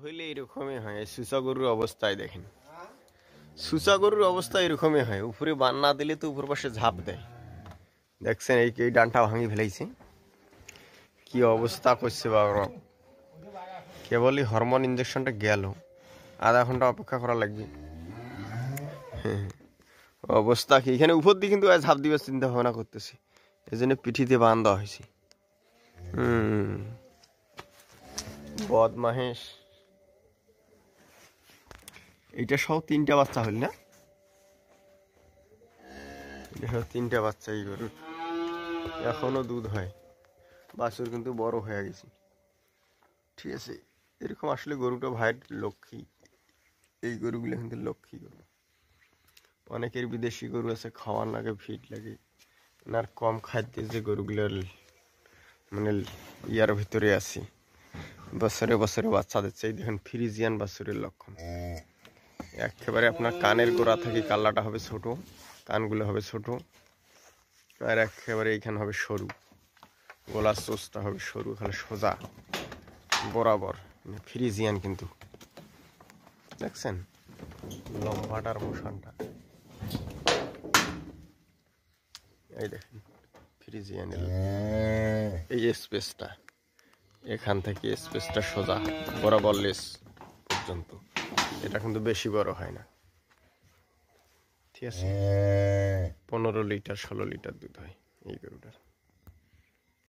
হইলে এরকমই হয়। সুসা গরুর অবস্থায় দেখেন, সুসা গরুর অবস্থা এরকমই হয়। উপরে বান না দিলে তো উপর পাশে ঝাঁপ দেয়। দেখছেন এই ডানটা ভাঙি ফেলাইছে, কি অবস্থা করছে বাবা। কেবলই হরমোন ইঞ্জেকশনটা গেল, আধা ঘন্টা অপেক্ষা করা লাগবে। অবস্থা কি এখানে উপর দিয়ে কিন্তু ঝাঁপ দিবার চিন্তা ভাবনা করতেছে, এই জন্য পিঠিতে বান দেওয়া হয়েছে। বদমাহেশ। এইটা সহ 3টা বাচ্চা হইল না? এটা সহ 3টা বাচ্চা এই গরুর, এখনো দুধ হয়। বাছুর কিন্তু বড় হয়ে গেছে। ঠিক আছে, এরকম আসলে গরুটা ভাইয়ের লক্ষ্মী। এই গরুগুলো কিন্তু লক্ষ্মী গরু। অনেকের বিদেশি গরু আছে, খাওয়ার লাগে, ফিট লাগে, আর কম খাদ্যে যে গরুগুলোর মানে ইয়ার ভিতরে আছে, বছরে বছরে বাচ্চা দিচ্ছে। এই দেখেন ফ্রিজিয়ান বাছুরের লক্ষণ। একেবারে আপনার কানের গোড়া থেকে কাল্লাটা হবে ছোট, কানগুলো হবে ছোট, আর একেবারে এইখানে হবে সরু, গলার চোচটা হবে সরু, খালি সোজা বরাবর। ফ্রিজিয়ান কিন্তু দেখছেন লম্বাটার মোশনটা, এই দেখেন ফ্রিজিয়ানের এই স্পেসটা, এখান থেকে স্পেসটা সোজা বরাবর লেস পর্যন্ত। এটা কিন্তু বেশি বড় হয় না। ঠিক আছে, 15 লিটার 16 লিটার দুধ হয় এই গরুটার।